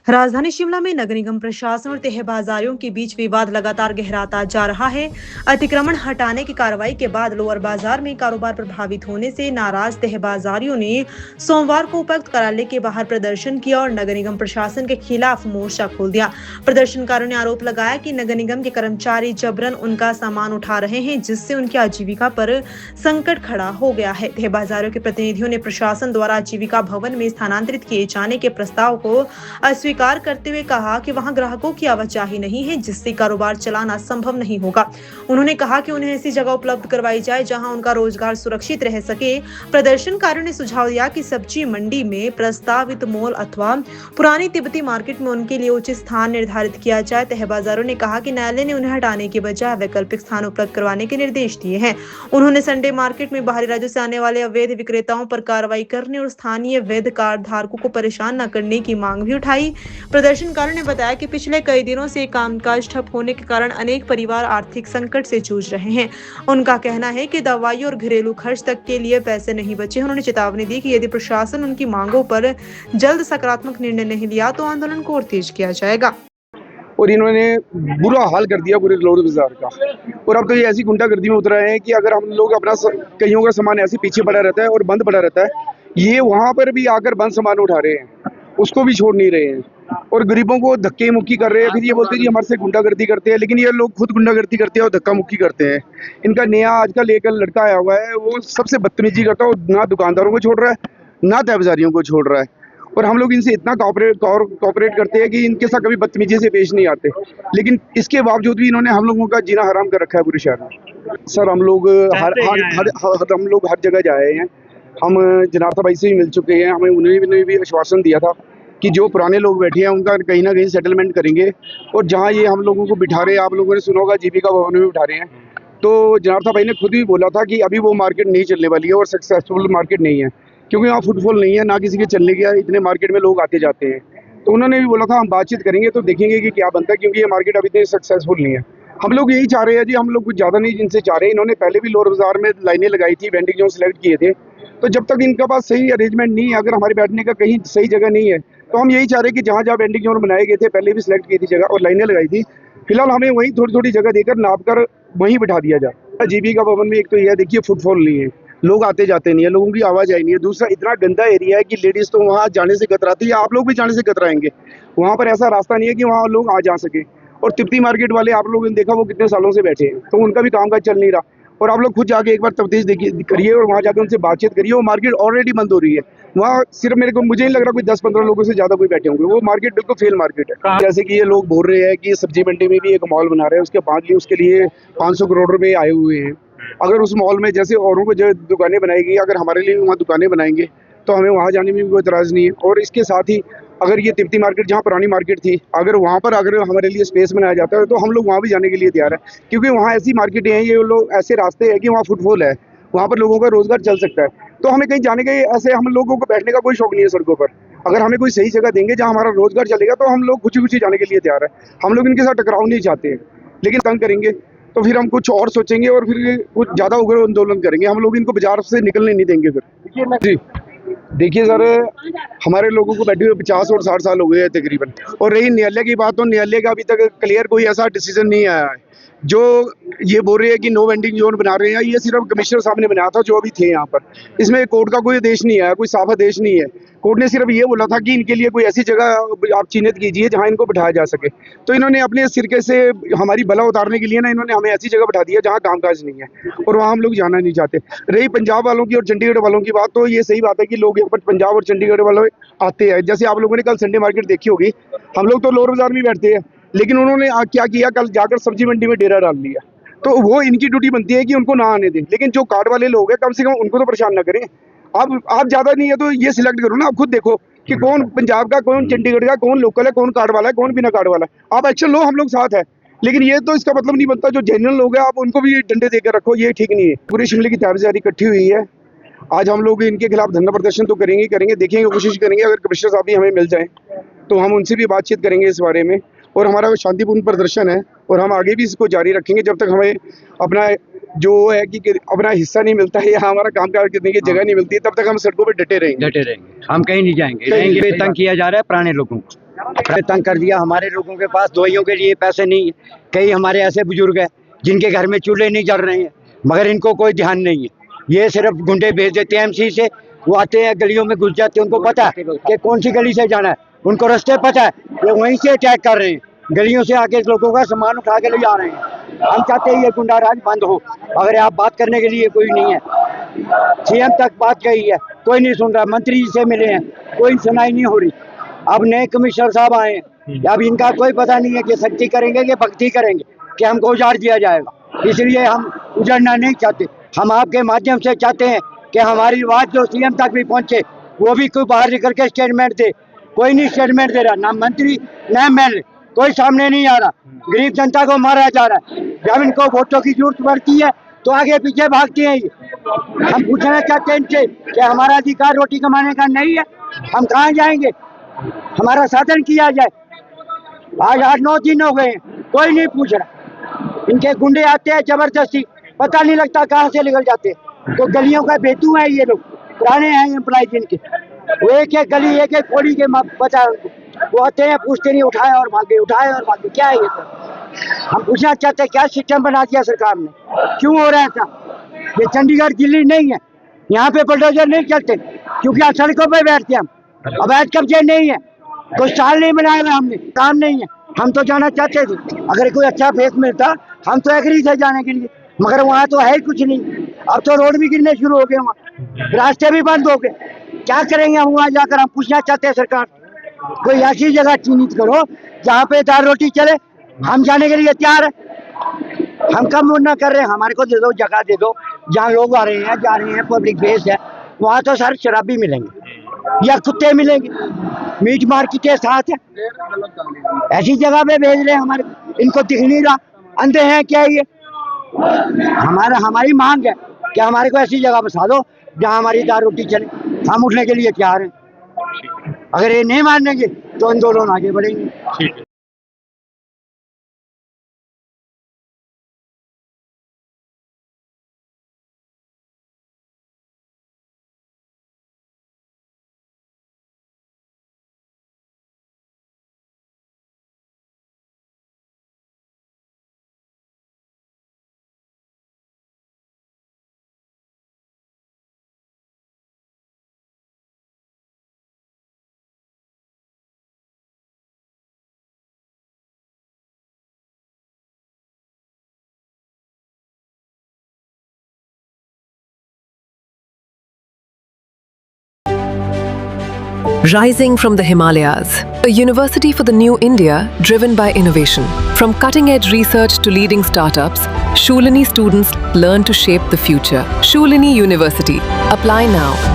राजधानी शिमला में नगर निगम प्रशासन और तहबाजारियों के बीच विवाद लगातार गहराता जा रहा है। अतिक्रमण हटाने की कार्रवाई के बाद लोअर बाजार में कारोबार प्रभावित होने से नाराज तहबाजारियों ने सोमवार को उपायुक्त कार्यालय के बाहर प्रदर्शन किया और नगर निगम प्रशासन के खिलाफ मोर्चा खोल दिया। प्रदर्शनकारियों ने आरोप लगाया कि नगर निगम के कर्मचारी जबरन उनका सामान उठा रहे हैं, जिससे उनकी आजीविका पर संकट खड़ा हो गया है। तहबाजारियों के प्रतिनिधियों ने प्रशासन द्वारा आजीविका भवन में स्थानांतरित किए जाने के प्रस्ताव को अस्वीकार करते हुए कहा कि वहां ग्राहकों की आवाजाही नहीं है, जिससे कारोबार चलाना संभव नहीं होगा। उन्होंने कहा कि उन्हें ऐसी जगह उपलब्ध करवाई जाए जहां उनका रोजगार सुरक्षित रह सके। प्रदर्शनकारियों ने सुझाव दिया कि सब्जी मंडी में प्रस्तावित मॉल अथवा पुरानी तिब्बती मार्केट में उनके लिए उचित स्थान निर्धारित किया जाए। तहबाजारों ने कहा कि न्यायालय ने उन्हें हटाने के बजाय वैकल्पिक स्थान उपलब्ध करवाने के निर्देश दिए हैं। उन्होंने संडे मार्केट में बाहरी राज्यों से आने वाले अवैध विक्रेताओं पर कार्रवाई करने और स्थानीय वैध कार्ड धारकों को परेशान न करने की मांग भी उठाई। प्रदर्शनकारियों ने बताया कि पिछले कई दिनों से कामकाज ठप होने के कारण अनेक परिवार आर्थिक संकट से जूझ रहे हैं। उनका कहना है कि दवाई और घरेलू खर्च तक के लिए पैसे नहीं बचे। उन्होंने चेतावनी दी कि यदि प्रशासन उनकी मांगों पर जल्द सकारात्मक निर्णय नहीं लिया तो आंदोलन को और तेज किया जाएगा। और इन्होंने बुरा हाल कर दिया पूरे लोअर बाजार का। और अब तो ये ऐसी गुंडागर्दी में उतर रहे हैं कि अगर हम लोग अपना कईयों का सामान ऐसे पीछे पड़ा रहता है और बंद पड़ा रहता है, ये वहाँ पर भी आकर बंद सामान उठा रहे हैं, उसको भी छोड़ नहीं रहे हैं और गरीबों को धक्के मुक्की कर रहे हैं। फिर ये बोलते हैं जी हमारे से गुंडागर्दी करते हैं, लेकिन ये लोग खुद गुंडागर्दी करते हैं और धक्का मुक्की करते हैं। इनका नया आज का लेकर लड़का आया हुआ है, वो सबसे बदतमीजी करता है, वो ना दुकानदारों को छोड़ रहा है ना तहबाजारियों को छोड़ रहा है। और हम लोग इनसे इतना कॉपरेट करते हैं कि इनके साथ कभी बदतमीजी से पेश नहीं आते, लेकिन इसके बावजूद भी इन्होंने हम लोगों का जीना हराम कर रखा है पूरे शहर में। सर हम लोग हर जगह जाए हैं। हम जनार्दन भाई से भी मिल चुके हैं। हमें उन्होंने भी आश्वासन दिया था कि जो पुराने लोग बैठे हैं उनका कहीं ना कहीं सेटलमेंट करेंगे। और जहाँ ये हम लोगों को बिठा रहे हैं, आप लोगों ने सुना होगा जीविका भवन में बिठा रहे हैं, तो जनार्दन भाई ने खुद भी बोला था कि अभी वो मार्केट नहीं चलने वाली है और सक्सेसफुल मार्केट नहीं है, क्योंकि वहाँ फुटफॉल नहीं है, ना किसी के चलने का। इतने मार्केट में लोग आते जाते हैं, तो उन्होंने भी बोला था हम बातचीत करेंगे तो देखेंगे कि क्या बनता है, क्योंकि ये मार्केट अभी इतनी सक्सेसफुल नहीं है। हम लोग यही चाह रहे हैं जी, हम लोग कुछ ज़्यादा नहीं जिनसे चाह रहे हैं। इन्होंने पहले भी लोअर बाजार में लाइनें लगाई थी, वेंडिंग जोन सेलेक्ट किए थे, तो जब तक इनके पास सही अरेंजमेंट नहीं है, अगर हमारे बैठने का कहीं सही जगह नहीं है, तो हम यही चाह रहे हैं कि जहाँ जहाँ वेंडिंग जोन बनाए गए थे, पहले भी सिलेक्ट की थी जगह और लाइनें लगाई थी, फिलहाल हमें वहीं थोड़ी थोड़ी जगह देकर नाप कर वहीं बिठा दिया जाए। जीविका भवन में एक तो यह देखिए फुटफॉल नहीं है, लोग आते जाते नहीं है, लोगों की आवाज आई नहीं है। दूसरा इतना गंदा एरिया है कि लेडीज तो वहाँ जाने से कतराती है, आप लोग भी जाने से कतराएंगे। वहाँ पर ऐसा रास्ता नहीं है कि वहाँ लोग आ जा सके। और तिब्बती मार्केट वाले आप लोगों ने देखा वो कितने सालों से बैठे हैं, तो उनका भी कामकाज चल नहीं रहा। और आप लोग खुद जाके एक बार तफ्तीश करिए और वहाँ जाकर उनसे बातचीत करिए। वो मार्केट ऑलरेडी बंद हो रही है, वहाँ सिर्फ मुझे नहीं लग रहा कोई 10-15 लोगों से ज्यादा कोई बैठे होंगे। वो मार्केट बिल्कुल फेल मार्केट है। जैसे कि ये लोग बोल रहे हैं कि सब्जी मंडी में भी एक मॉल बना रहे हैं, उसके लिए 500 करोड़ रुपए आए हुए हैं। अगर उस मॉल में जैसे औरों को जो दुकानें बनाएगी, अगर हमारे लिए वहाँ दुकानें बनाएंगे तो हमें वहाँ जाने में भी कोई एतराज़ नहीं है। और इसके साथ ही अगर ये तिब्बती मार्केट जहाँ पुरानी मार्केट थी, अगर वहाँ पर अगर हमारे लिए स्पेस बनाया जाता है तो हम लोग वहाँ भी जाने के लिए तैयार है, क्योंकि वहाँ ऐसी मार्केटें हैं, ये लोग ऐसे रास्ते हैं कि वहाँ फुटफॉल है, वहाँ पर लोगों का रोजगार चल सकता है। तो हमें कहीं जाने के ऐसे हम लोगों को बैठने का कोई शौक नहीं है सड़कों पर। अगर हमें कोई सही जगह देंगे जहाँ हमारा रोजगार चलेगा तो हम लोग खुशी खुशी जाने के लिए तैयार है। हम लोग इनके साथ टकराव नहीं चाहते हैं, लेकिन तंग करेंगे तो फिर हम कुछ और सोचेंगे और फिर कुछ ज़्यादा उग्र आंदोलन करेंगे। हम लोग इनको बाजार से निकलने नहीं देंगे फिर। जी देखिए सर, हमारे लोगों को बैठे हुए 50 और 60 साल हो गए हैं तकरीबन। और रही न्यायालय की बात, तो न्यायालय का अभी तक क्लियर कोई ऐसा डिसीजन नहीं आया है। जो ये बोल रहे हैं कि नो वेंडिंग जोन बना रहे हैं, ये सिर्फ कमिश्नर साहब ने बनाया था जो अभी थे यहाँ पर। इसमें कोर्ट का कोई आदेश नहीं आया, कोई साफ आदेश नहीं है। कोर्ट ने सिर्फ ये बोला था कि इनके लिए कोई ऐसी जगह आप चिन्हित कीजिए जहाँ इनको बिठाया जा सके। तो इन्होंने अपने सिरके से हमारी बला उतारने के लिए ना, इन्होंने हमें ऐसी जगह बिठा दिया जहाँ कामकाज नहीं है और वहाँ हम लोग जाना नहीं चाहते। रही पंजाब वालों की और चंडीगढ़ वालों की बात, तो ये सही बात है कि लोग यहाँ पर पंजाब और चंडीगढ़ वाले आते हैं। जैसे आप लोगों ने कल संडे मार्केट देखी होगी, हम लोग तो लोअर बाजार में बैठते हैं, लेकिन उन्होंने क्या किया, कल जाकर सब्जी मंडी में डेरा डाल लिया। तो वो इनकी ड्यूटी बनती है कि उनको ना आने दें, लेकिन जो कार्ड वाले लोग हैं कम से कम उनको तो परेशान ना करें। आप ज्यादा नहीं है तो ये सिलेक्ट करो ना, आप खुद देखो कि कौन पंजाब का, कौन चंडीगढ़ का, कौन लोकल है, कौन कार्ड वाला है, कौन बिना कार्ड वाला है। आप एक्शन लो, हम लोग साथ है। लेकिन ये तो इसका मतलब नहीं बनता जो जेन्युइन लोग हैं आप उनको भी डंडे देकर रखो, ये ठीक नहीं है। पूरे शिमले की तहबाजारी इकट्ठी हुई है। आज हम लोग इनके खिलाफ धरना प्रदर्शन तो करेंगे, देखेंगे, कोशिश करेंगे। अगर कमिश्नर साहब भी हमें मिल जाए तो हम उनसे भी बातचीत करेंगे इस बारे में। और हमारा शांतिपूर्ण प्रदर्शन है और हम आगे भी इसको जारी रखेंगे जब तक हमें अपना जो है कि अपना हिस्सा नहीं मिलता है या हमारा काम करने की जगह नहीं मिलती है, तब तक हम सड़कों पर डटे रहेंगे। हम कहीं नहीं जाएंगे, तंग किया जा रहा है पुराने लोगों को। तंग कर दिया। हमारे लोगों के पास दवाइयों के लिए पैसे नहीं है। कई हमारे ऐसे बुजुर्ग हैं जिनके घर में चूल्हे नहीं जल रहे हैं, मगर इनको कोई ध्यान नहीं है। ये सिर्फ गुंडे भेज देते हैं एमसी से, वो आते हैं गलियों में घुस जाते हैं। उनको पता है कि कौन सी गली से जाना है, उनको रास्ते पता है, वो वहीं से अटैक कर रहे हैं। गलियों से आके लोगों का सामान उठा के ले जा रहे हैं। हम चाहते हैं ये गुंडा राज बंद हो। अगर आप बात करने के लिए कोई नहीं है, सीएम तक बात गई है, कोई नहीं सुन रहा। मंत्री जी से मिले हैं, कोई सुनाई नहीं हो रही। अब नए कमिश्नर साहब आए हैं, अब इनका कोई पता नहीं है कि सख्ती करेंगे कि भक्ति करेंगे, कि हमको उजाड़ दिया जाएगा। इसलिए हम उजाड़ना नहीं चाहते। हम आपके माध्यम से चाहते हैं कि हमारी बात जो सीएम तक भी पहुंचे, वो भी कोई बाहर निकल के स्टेटमेंट दे। कोई नहीं स्टेटमेंट दे रहा, ना मंत्री ना एमएलए, कोई सामने नहीं आ रहा। गरीब जनता को मारा जा रहा है। जब इनको वोटों की जरूरत पड़ती है तो आगे पीछे भागते हैं ये। हम पूछना चाहते हैं इनसे कि हमारा अधिकार रोटी कमाने का नहीं है, हम कहाँ जाएंगे? हमारा साधन किया जाए। आज 8-9 दिन हो गए, कोई नहीं पूछ रहा। इनके गुंडे आते हैं जबरदस्ती, पता नहीं लगता कहाँ से निकल जाते हैं। तो गलियों का बेतू है ये लोग, पुराने हैं एम्प्लॉय जिनके। वो एक एक गली एक एक कोड़ी के बचा है उनको। वो आते हैं, पूछते नहीं, उठाए और भागे, उठाए और भागे। क्या है ये सर? हम पूछना चाहते हैं क्या सिस्टम बना दिया सरकार ने, क्यों हो रहा है ऐसा? ये चंडीगढ़ दिल्ली नहीं है, यहाँ पे बुलडोजर नहीं चलते क्योंकि आज सड़कों पे बैठते हम। अवैध कब्जे नहीं है, कोई स्टाल नहीं बनाया हुआ हमने, काम नहीं है। हम तो जाना चाहते थे, अगर कोई अच्छा फेस मिलता हम तो एग्री थे जाने के लिए, मगर वहाँ तो है ही कुछ नहीं। अब तो रोड भी गिरने शुरू हो गए, वहाँ रास्ते भी बंद हो गए। क्या करेंगे हम वहाँ जाकर? हम पूछना चाहते हैं सरकार, कोई ऐसी जगह चिन्हित करो जहाँ पे दाल रोटी चले। हम जाने के लिए तैयार है, हम कम ना कर रहे हैं। हमारे को दे दो, जगह दे दो जहाँ लोग आ रहे हैं जा रहे हैं, पब्लिक प्लेस है, वहाँ तो सारे शराबी मिलेंगे या कुत्ते मिलेंगे, मीट मार्केट के साथ है। ऐसी जगह पे भेज रहे हैं हमारे, इनको दिख नहीं रहा, अंधे हैं क्या ये? हमारी मांग है कि हमारे को ऐसी जगह बसा दो जहाँ हमारी दाल रोटी चले। हम उठने के लिए तैयार हैं। अगर ये नहीं मानेंगे तो आंदोलन आगे बढ़ेंगे। Rising from the Himalayas, a university for the new India driven by innovation. From cutting-edge research to leading startups, Shoolini students learn to shape the future. Shoolini University. Apply now.